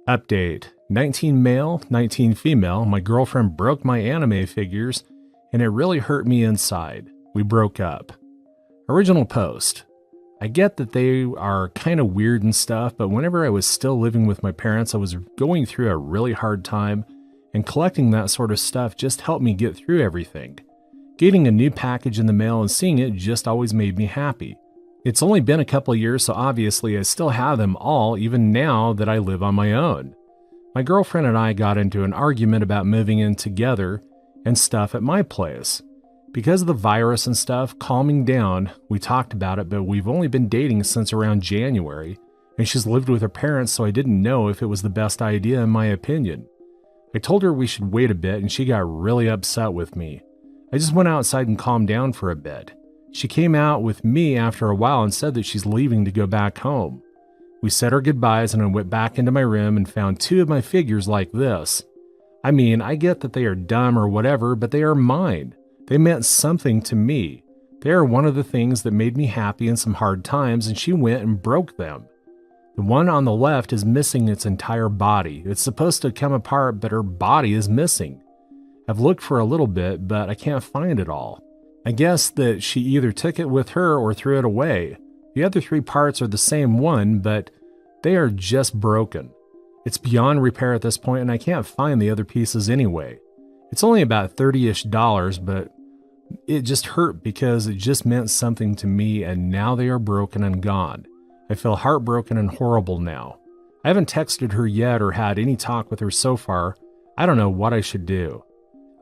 Update: 19 male, 19 female. My girlfriend broke my anime figures, and it really hurt me inside. We broke up. Original post: I get that they are kind of weird and stuff, but whenever I was still living with my parents, I was going through a really hard time, and collecting that sort of stuff just helped me get through everything. Getting a new package in the mail and seeing it just always made me happy. It's only been a couple of years, so obviously I still have them all, even now that I live on my own. My girlfriend and I got into an argument about moving in together and stuff at my place. Because of the virus and stuff calming down, we talked about it, but we've only been dating since around January, and she's lived with her parents, so I didn't know if it was the best idea in my opinion. I told her we should wait a bit, and she got really upset with me. I just went outside and calmed down for a bit. She came out with me after a while and said that she's leaving to go back home. We said our goodbyes, and I went back into my room and found two of my figures like this. I mean, I get that they are dumb or whatever, but they are mine. They meant something to me. They are one of the things that made me happy in some hard times, and she went and broke them. The one on the left is missing its entire body. It's supposed to come apart, but her body is missing. I've looked for a little bit, but I can't find it all. I guess that she either took it with her or threw it away. The other three parts are the same one, but they are just broken. It's beyond repair at this point, and I can't find the other pieces anyway. It's only about $30-ish, but it just hurt because it just meant something to me, and now they are broken and gone. I feel heartbroken and horrible now. I haven't texted her yet or had any talk with her so far. I don't know what I should do.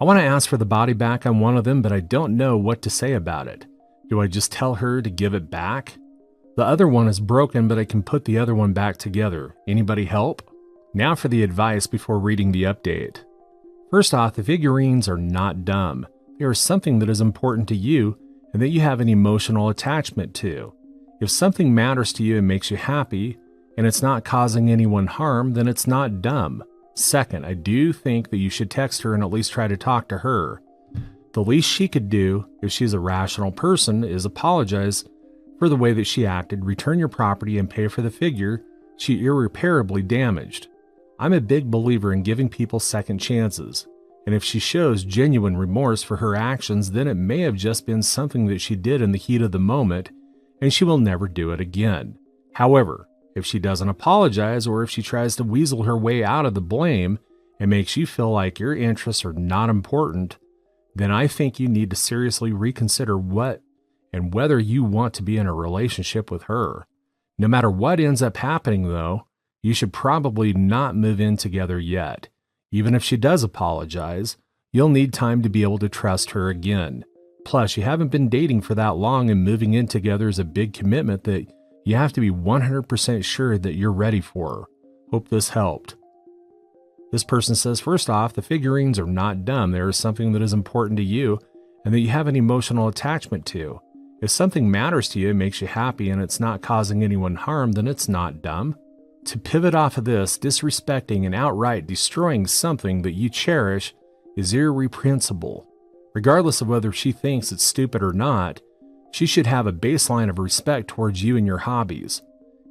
I want to ask for the body back on one of them, but I don't know what to say about it. Do I just tell her to give it back? The other one is broken, but I can put the other one back together. Anybody help? Now for the advice before reading the update. First off, the figurines are not dumb. They are something that is important to you and that you have an emotional attachment to. If something matters to you and makes you happy, and it's not causing anyone harm, then it's not dumb. Second, I do think that you should text her and at least try to talk to her. The least she could do, if she's a rational person, is apologize for the way that she acted, return your property, and pay for the figure she irreparably damaged. I'm a big believer in giving people second chances, and if she shows genuine remorse for her actions, then it may have just been something that she did in the heat of the moment, and she will never do it again. However, if she doesn't apologize, or if she tries to weasel her way out of the blame and makes you feel like your interests are not important, then I think you need to seriously reconsider what and whether you want to be in a relationship with her. No matter what ends up happening, though, you should probably not move in together yet. Even if she does apologize, you'll need time to be able to trust her again. Plus, you haven't been dating for that long, and moving in together is a big commitment that you have to be 100% sure that you're ready for her. Hope this helped. This person says, first off, the figurines are not dumb. There is something that is important to you and that you have an emotional attachment to. If something matters to you and makes you happy and it's not causing anyone harm, then it's not dumb. To pivot off of this, disrespecting and outright destroying something that you cherish is irreprehensible. Regardless of whether she thinks it's stupid or not, she should have a baseline of respect towards you and your hobbies.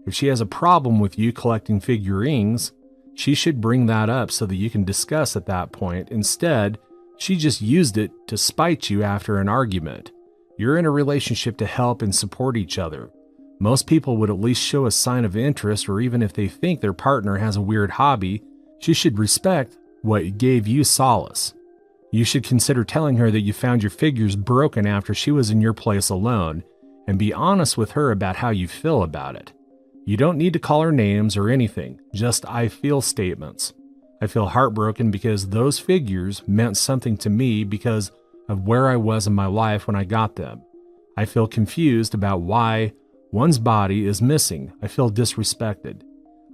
If she has a problem with you collecting figurines, she should bring that up so that you can discuss at that point. Instead, she just used it to spite you after an argument. You're in a relationship to help and support each other. Most people would at least show a sign of interest, or even if they think their partner has a weird hobby, she should respect what gave you solace. You should consider telling her that you found your figures broken after she was in your place alone, and be honest with her about how you feel about it. You don't need to call her names or anything, just I feel statements. I feel heartbroken because those figures meant something to me because of where I was in my life when I got them. I feel confused about why one's body is missing. I feel disrespected.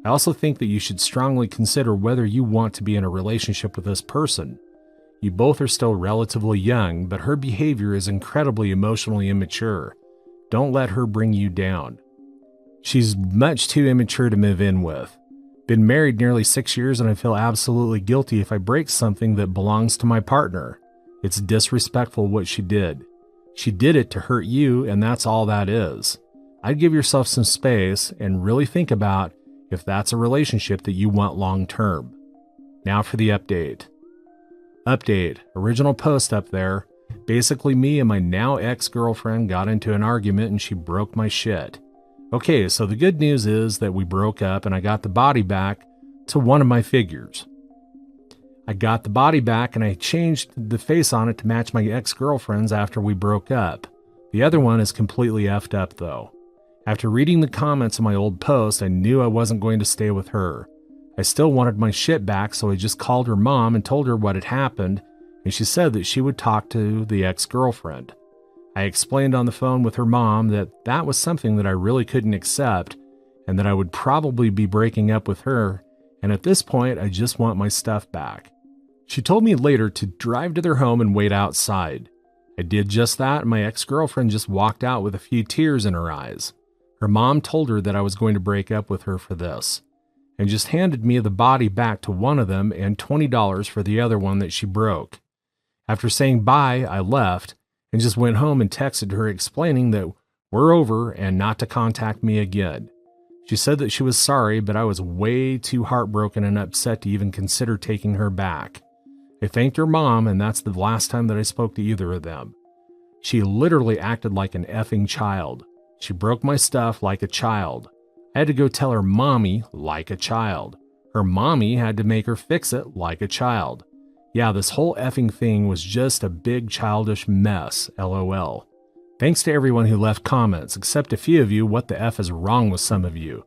I also think that you should strongly consider whether you want to be in a relationship with this person. You both are still relatively young, but her behavior is incredibly emotionally immature. Don't let her bring you down. She's much too immature to move in with. Been married nearly 6 years, and I feel absolutely guilty if I break something that belongs to my partner. It's disrespectful what she did. She did it to hurt you, and that's all that is. I'd give yourself some space and really think about if that's a relationship that you want long term. Now for the update. Original post up there. Basically, me and my now ex-girlfriend got into an argument and she broke my shit. Okay, so the good news is that we broke up and I got the body back to one of my figures. I got the body back and I changed the face on it to match my ex-girlfriend's after we broke up. The other one is completely effed up though. After reading the comments on my old post, I knew I wasn't going to stay with her. I still wanted my shit back, so I just called her mom and told her what had happened, and she said that she would talk to the ex-girlfriend. I explained on the phone with her mom that that was something that I really couldn't accept, and that I would probably be breaking up with her, and at this point I just want my stuff back. She told me later to drive to their home and wait outside. I did just that, and my ex-girlfriend just walked out with a few tears in her eyes. Her mom told her that I was going to break up with her for this, and just handed me the body back to one of them and $20 for the other one that she broke. After saying bye, I left and just went home and texted her explaining that we're over and not to contact me again. She said that she was sorry, but I was way too heartbroken and upset to even consider taking her back. I thanked her mom, and that's the last time that I spoke to either of them. She literally acted like an effing child. She broke my stuff like a child. I had to go tell her mommy like a child. Her mommy had to make her fix it like a child. Yeah, this whole effing thing was just a big childish mess, LOL. Thanks to everyone who left comments, except a few of you. What the F is wrong with some of you?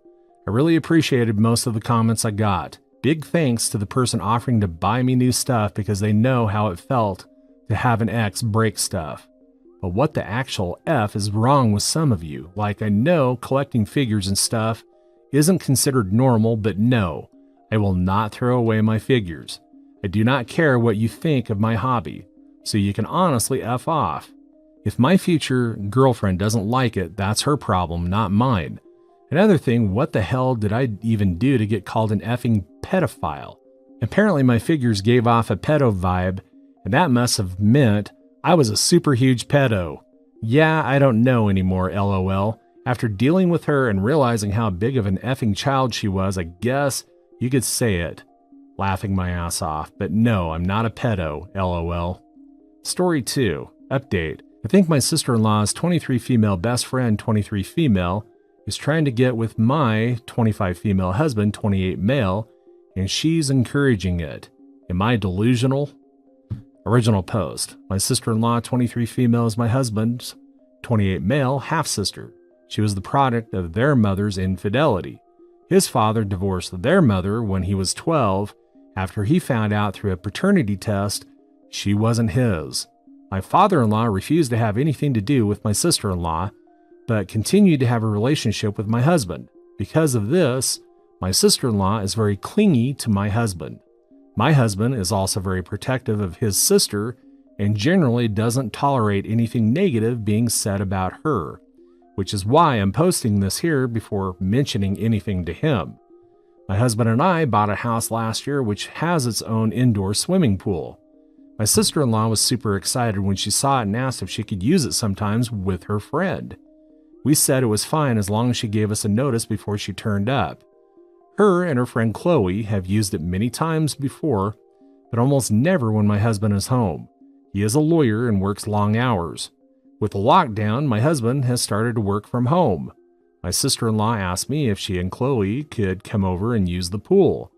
I really appreciated most of the comments I got. Big thanks to the person offering to buy me new stuff because they know how it felt to have an ex break stuff. But what the actual F is wrong with some of you? Like, I know collecting figures and stuff isn't considered normal, but no, I will not throw away my figures. I do not care what you think of my hobby, so you can honestly F off. If my future girlfriend doesn't like it, that's her problem, not mine. Another thing, what the hell did I even do to get called an effing pedophile? Apparently my figures gave off a pedo vibe, and that must have meant I was a super huge pedo. Yeah, I don't know anymore, LOL. After dealing with her and realizing how big of an effing child she was, I guess you could say it. Laughing my ass off, but no, I'm not a pedo, LOL. Story 2. Update. I think my sister-in-law's 23 female best friend, 23 female, is trying to get with my 25 female husband, 28 male, and she's encouraging it. Am I delusional? Original post. My sister-in-law, 23 female, is my husband's 28 male half-sister. She was the product of their mother's infidelity. His father divorced their mother when he was 12 after he found out through a paternity test she wasn't his. My father-in-law refused to have anything to do with my sister-in-law, but continued to have a relationship with my husband. Because of this, my sister-in-law is very clingy to my husband. My husband is also very protective of his sister and generally doesn't tolerate anything negative being said about her, which is why I'm posting this here before mentioning anything to him. My husband and I bought a house last year which has its own indoor swimming pool. My sister-in-law was super excited when she saw it and asked if she could use it sometimes with her friend. We said it was fine as long as she gave us a notice before she turned up. Her and her friend Chloe have used it many times before, but almost never when my husband is home. He is a lawyer and works long hours. With the lockdown, my husband has started to work from home. My sister-in-law asked me if she and Chloe could come over and use the pool.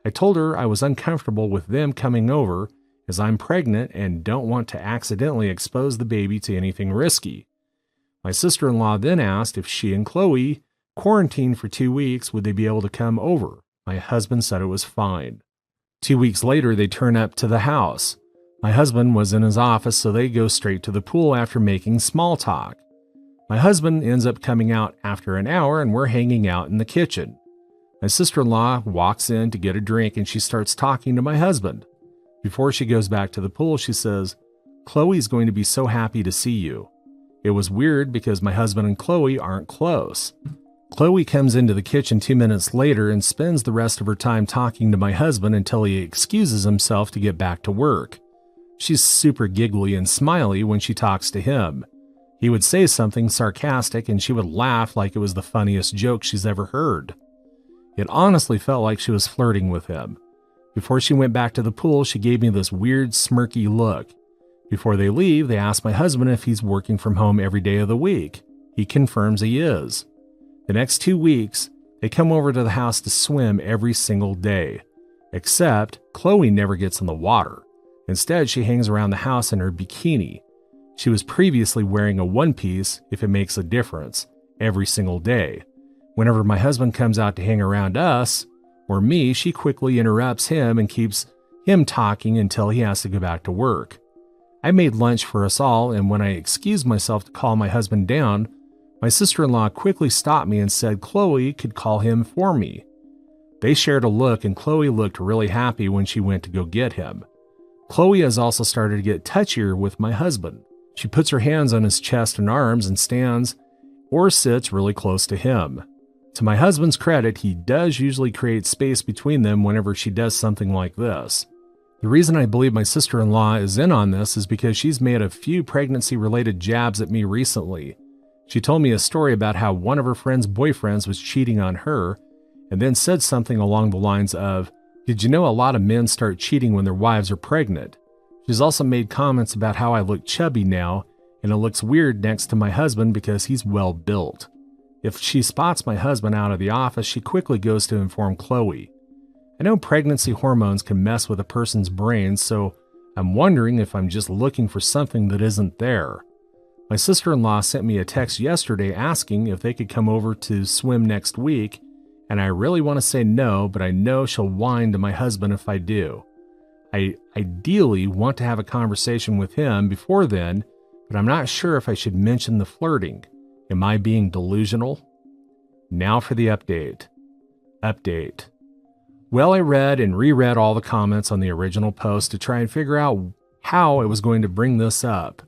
I told her I was uncomfortable with them coming over as I'm pregnant and don't want to accidentally expose the baby to anything risky. My sister-in-law then asked if she and Chloe quarantined for 2 weeks, would they be able to come over? My husband said it was fine. 2 weeks later, they turn up to the house. My husband was in his office, so they go straight to the pool after making small talk. My husband ends up coming out after an hour, and we're hanging out in the kitchen. My sister-in-law walks in to get a drink, and she starts talking to my husband. Before she goes back to the pool, she says, "Chloe's going to be so happy to see you." It was weird because my husband and Chloe aren't close. Chloe comes into the kitchen 2 minutes later and spends the rest of her time talking to my husband until he excuses himself to get back to work. She's super giggly and smiley when she talks to him. He would say something sarcastic and she would laugh like it was the funniest joke she's ever heard. It honestly felt like she was flirting with him. Before she went back to the pool, she gave me this weird, smirky look. Before they leave, they ask my husband if he's working from home every day of the week. He confirms he is. The next 2 weeks, they come over to the house to swim every single day. Except, Chloe never gets in the water. Instead, she hangs around the house in her bikini. She was previously wearing a one-piece, if it makes a difference, every single day. Whenever my husband comes out to hang around us, or me, she quickly interrupts him and keeps him talking until he has to go back to work. I made lunch for us all, and when I excused myself to call my husband down, my sister-in-law quickly stopped me and said Chloe could call him for me. They shared a look, and Chloe looked really happy when she went to go get him. Chloe has also started to get touchier with my husband. She puts her hands on his chest and arms and stands or sits really close to him. To my husband's credit, he does usually create space between them whenever she does something like this. The reason I believe my sister-in-law is in on this is because she's made a few pregnancy-related jabs at me recently. She told me a story about how one of her friend's boyfriends was cheating on her, and then said something along the lines of, "Did you know a lot of men start cheating when their wives are pregnant?" She's also made comments about how I look chubby now, and it looks weird next to my husband because he's well built. If she spots my husband out of the office, she quickly goes to inform Chloe. I know pregnancy hormones can mess with a person's brain, so I'm wondering if I'm just looking for something that isn't there. My sister-in-law sent me a text yesterday asking if they could come over to swim next week, and I really want to say no, but I know she'll whine to my husband if I do. I ideally want to have a conversation with him before then, but I'm not sure if I should mention the flirting. Am I being delusional? Now for the update. Well, I read and reread all the comments on the original post to try and figure out how I was going to bring this up.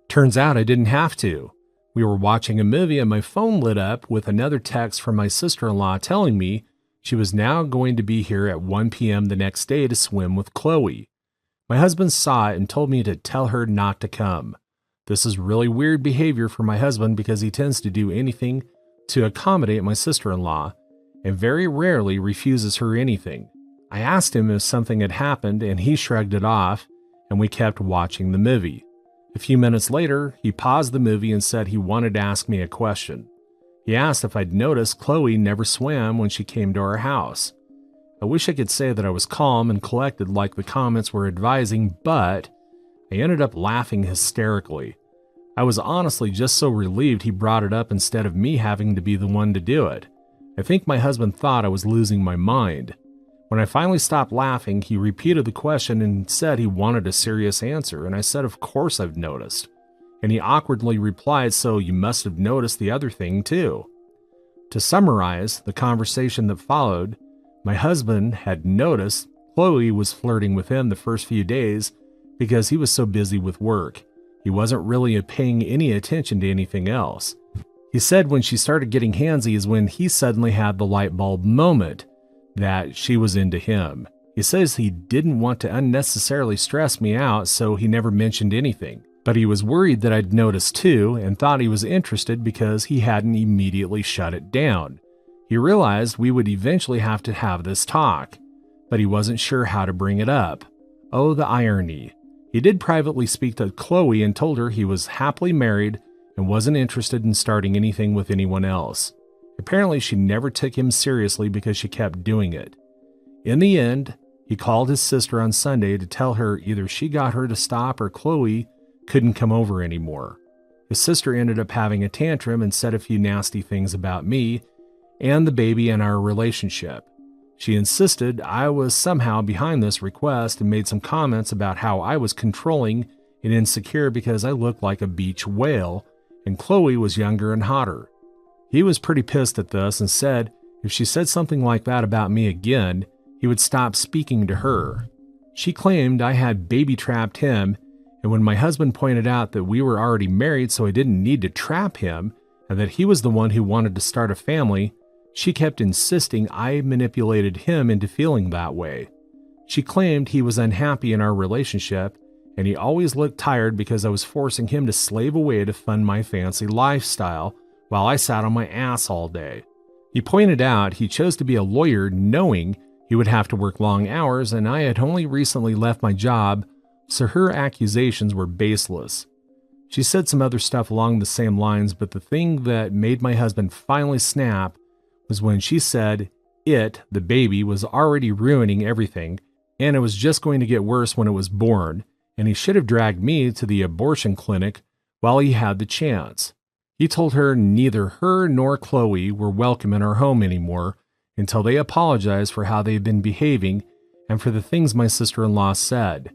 Turns out I didn't have to. We were watching a movie and my phone lit up with another text from my sister-in-law telling me she was now going to be here at 1 p.m. the next day to swim with Chloe. My husband saw it and told me to tell her not to come. This is really weird behavior for my husband because he tends to do anything to accommodate my sister-in-law and very rarely refuses her anything. I asked him if something had happened and he shrugged it off, and we kept watching the movie. A few minutes later, he paused the movie and said he wanted to ask me a question. He asked if I'd noticed Chloe never swam when she came to our house. I wish I could say that I was calm and collected like the comments were advising, but I ended up laughing hysterically. I was honestly just so relieved he brought it up instead of me having to be the one to do it. I think my husband thought I was losing my mind. When I finally stopped laughing, he repeated the question and said he wanted a serious answer, and I said, "Of course I've noticed." And he awkwardly replied, "So you must have noticed the other thing too." To summarize the conversation that followed, my husband had noticed Chloe was flirting with him the first few days because he was so busy with work. He wasn't really paying any attention to anything else. He said when she started getting handsy is when he suddenly had the light bulb moment that she was into him. He says he didn't want to unnecessarily stress me out, so he never mentioned anything. But he was worried that I'd noticed too and thought he was interested because he hadn't immediately shut it down. He realized we would eventually have to have this talk, but he wasn't sure how to bring it up. Oh, the irony. He did privately speak to Chloe and told her he was happily married and wasn't interested in starting anything with anyone else. Apparently, she never took him seriously because she kept doing it. In the end, he called his sister on Sunday to tell her either she got her to stop or Chloe couldn't come over anymore. His sister ended up having a tantrum and said a few nasty things about me and the baby and our relationship. She insisted I was somehow behind this request and made some comments about how I was controlling and insecure because I looked like a beach whale and Chloe was younger and hotter. He was pretty pissed at this and said if she said something like that about me again, he would stop speaking to her. She claimed I had baby-trapped him, and when my husband pointed out that we were already married so I didn't need to trap him and that he was the one who wanted to start a family, she kept insisting I manipulated him into feeling that way. She claimed he was unhappy in our relationship and he always looked tired because I was forcing him to slave away to fund my fancy lifestyle while I sat on my ass all day. He pointed out he chose to be a lawyer knowing he would have to work long hours, and I had only recently left my job, so her accusations were baseless. She said some other stuff along the same lines, but the thing that made my husband finally snap was when she said the baby, was already ruining everything, and it was just going to get worse when it was born, and he should have dragged me to the abortion clinic while he had the chance. He told her neither her nor Chloe were welcome in our home anymore until they apologized for how they had been behaving and for the things my sister-in-law said.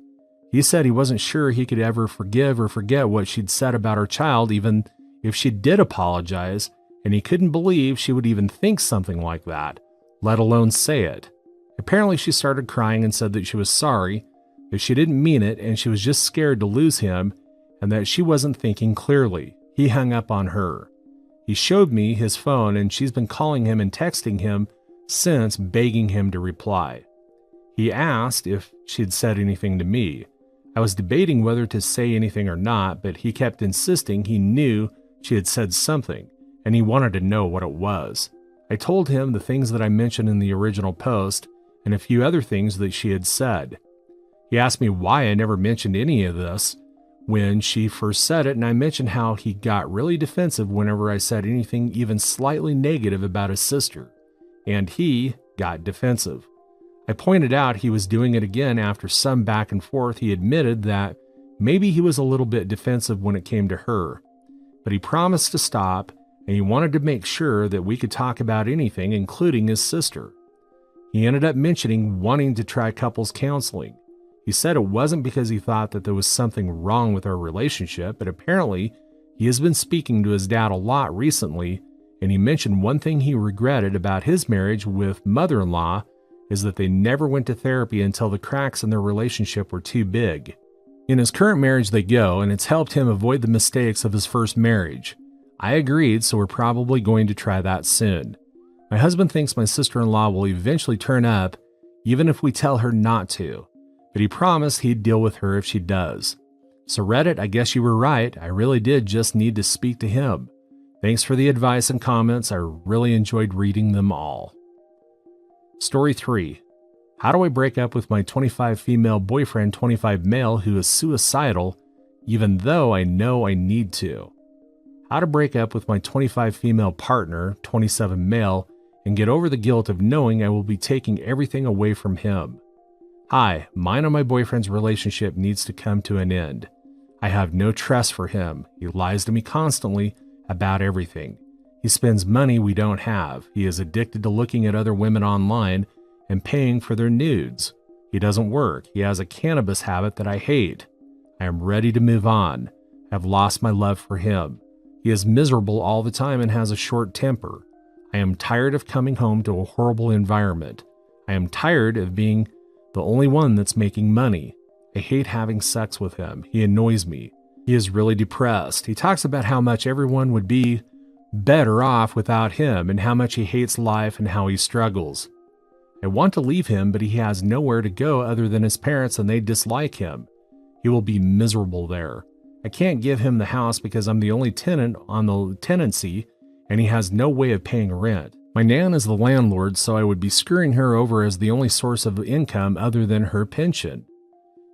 He said he wasn't sure he could ever forgive or forget what she'd said about our child, even if she did apologize, and he couldn't believe she would even think something like that, let alone say it. Apparently she started crying and said that she was sorry, that she didn't mean it and she was just scared to lose him and that she wasn't thinking clearly. He hung up on her. He showed me his phone and she's been calling him and texting him since, begging him to reply. He asked if she'd said anything to me. I was debating whether to say anything or not, but he kept insisting he knew she had said something, and he wanted to know what it was. I told him the things that I mentioned in the original post and a few other things that she had said. He asked me why I never mentioned any of this when she first said it, and I mentioned how he got really defensive whenever I said anything even slightly negative about his sister, and he got defensive. I pointed out he was doing it again after some back and forth. He admitted that maybe he was a little bit defensive when it came to her, but he promised to stop, and he wanted to make sure that we could talk about anything, including his sister. He ended up mentioning wanting to try couples counseling. He said it wasn't because he thought that there was something wrong with our relationship, but apparently he has been speaking to his dad a lot recently, and he mentioned one thing he regretted about his marriage with mother-in-law is that they never went to therapy until the cracks in their relationship were too big. In his current marriage they go, and it's helped him avoid the mistakes of his first marriage. I agreed, so we're probably going to try that soon. My husband thinks my sister-in-law will eventually turn up, even if we tell her not to, but he promised he'd deal with her if she does. So Reddit, I guess you were right. I really did just need to speak to him. Thanks for the advice and comments. I really enjoyed reading them all. Story 3. How do I break up with my 25 female boyfriend, 25 male, who is suicidal, even though I know I need to? How to break up with my 25 female partner, 27 male, and get over the guilt of knowing I will be taking everything away from him. Hi, mine and my boyfriend's relationship needs to come to an end. I have no trust for him. He lies to me constantly about everything. He spends money we don't have. He is addicted to looking at other women online and paying for their nudes. He doesn't work. He has a cannabis habit that I hate. I am ready to move on. I have lost my love for him. He is miserable all the time and has a short temper. I am tired of coming home to a horrible environment. I am tired of being the only one that's making money. I hate having sex with him. He annoys me. He is really depressed. He talks about how much everyone would be better off without him and how much he hates life and how he struggles. I want to leave him, but he has nowhere to go other than his parents and they dislike him. He will be miserable there. I can't give him the house because I'm the only tenant on the tenancy and he has no way of paying rent. My nan is the landlord, so I would be screwing her over as the only source of income other than her pension.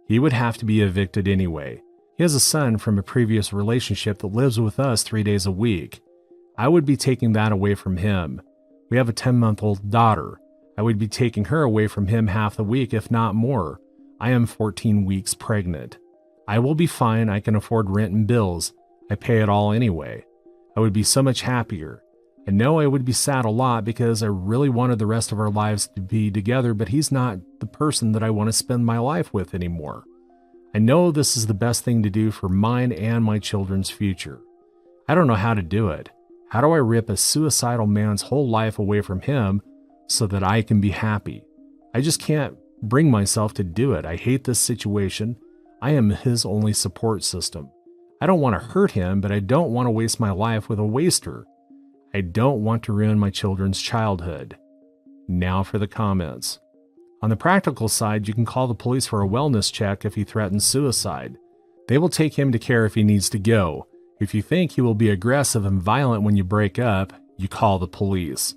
He would have to be evicted anyway. He has a son from a previous relationship that lives with us 3 days a week. I would be taking that away from him. We have a 10-month-old daughter. I would be taking her away from him half the week, if not more. I am 14 weeks pregnant. I will be fine. I can afford rent and bills. I pay it all anyway. I would be so much happier. I know I would be sad a lot because I really wanted the rest of our lives to be together, but he's not the person that I want to spend my life with anymore. I know this is the best thing to do for mine and my children's future. I don't know how to do it. How do I rip a suicidal man's whole life away from him so that I can be happy? I just can't bring myself to do it. I hate this situation. I am his only support system. I don't want to hurt him, but I don't want to waste my life with a waster. I don't want to ruin my children's childhood. Now for the comments. On the practical side, you can call the police for a wellness check if he threatens suicide. They will take him to care if he needs to go. If you think he will be aggressive and violent when you break up, you call the police.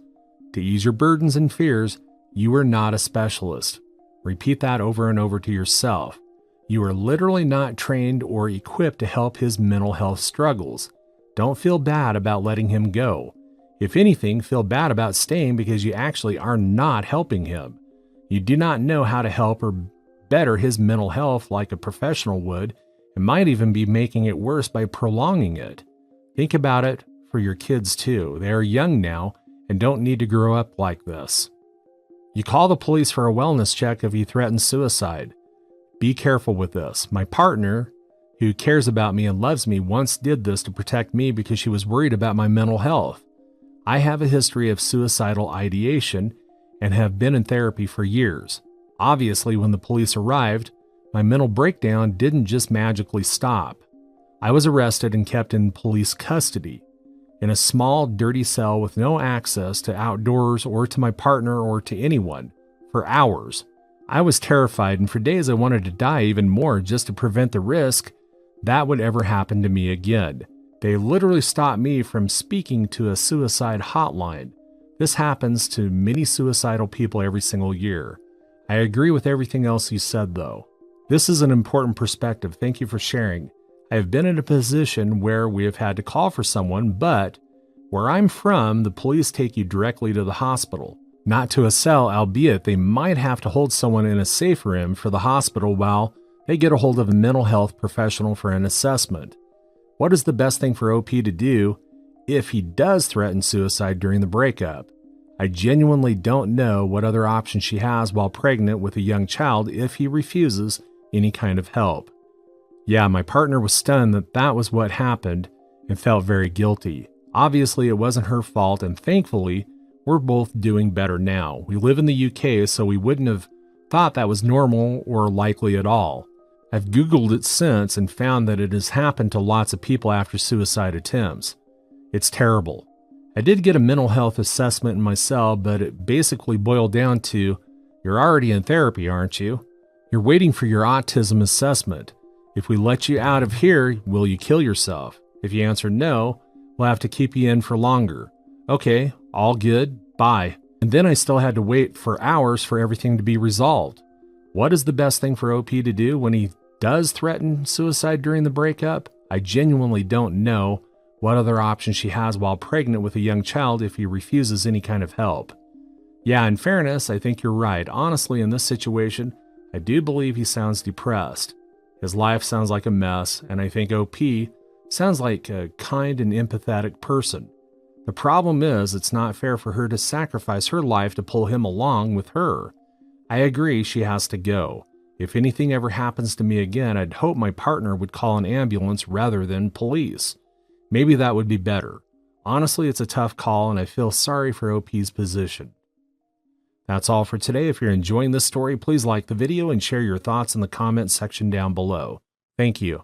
To ease your burdens and fears, you are not a specialist. Repeat that over and over to yourself. You are literally not trained or equipped to help his mental health struggles. Don't feel bad about letting him go. If anything, feel bad about staying because you actually are not helping him. You do not know how to help or better his mental health like a professional would, and might even be making it worse by prolonging it. Think about it for your kids too. They are young now and don't need to grow up like this. You call the police for a wellness check if he threatens suicide. Be careful with this. My partner, who cares about me and loves me, once did this to protect me because she was worried about my mental health. I have a history of suicidal ideation and have been in therapy for years. Obviously, when the police arrived, my mental breakdown didn't just magically stop. I was arrested and kept in police custody, in a small, dirty cell with no access to outdoors or to my partner or to anyone, for hours. I was terrified, and for days I wanted to die even more just to prevent the risk that would ever happen to me again. They literally stopped me from speaking to a suicide hotline. This happens to many suicidal people every single year. I agree with everything else you said, though. This is an important perspective. Thank you for sharing. I have been in a position where we have had to call for someone, but where I'm from, the police take you directly to the hospital, not to a cell, albeit they might have to hold someone in a safe room for the hospital while they get a hold of a mental health professional for an assessment. What is the best thing for OP to do if he does threaten suicide during the breakup? I genuinely don't know what other options she has while pregnant with a young child if he refuses any kind of help. Yeah, my partner was stunned that was what happened and felt very guilty. Obviously, it wasn't her fault, and thankfully, we're both doing better now. We live in the UK, so we wouldn't have thought that was normal or likely at all. I've Googled it since and found that it has happened to lots of people after suicide attempts. It's terrible. I did get a mental health assessment in my cell, but it basically boiled down to, you're already in therapy, aren't you? You're waiting for your autism assessment. If we let you out of here, will you kill yourself? If you answer no, we'll have to keep you in for longer. Okay, all good, bye. And then I still had to wait for hours for everything to be resolved. What is the best thing for OP to do when he does threaten suicide during the breakup? I genuinely don't know what other options she has while pregnant with a young child if he refuses any kind of help. Yeah, in fairness, I think you're right. Honestly, in this situation, I do believe he sounds depressed. His life sounds like a mess, and I think OP sounds like a kind and empathetic person. The problem is, it's not fair for her to sacrifice her life to pull him along with her. I agree she has to go. If anything ever happens to me again, I'd hope my partner would call an ambulance rather than police. Maybe that would be better. Honestly, it's a tough call, and I feel sorry for OP's position. That's all for today. If you're enjoying this story, please like the video and share your thoughts in the comments section down below. Thank you.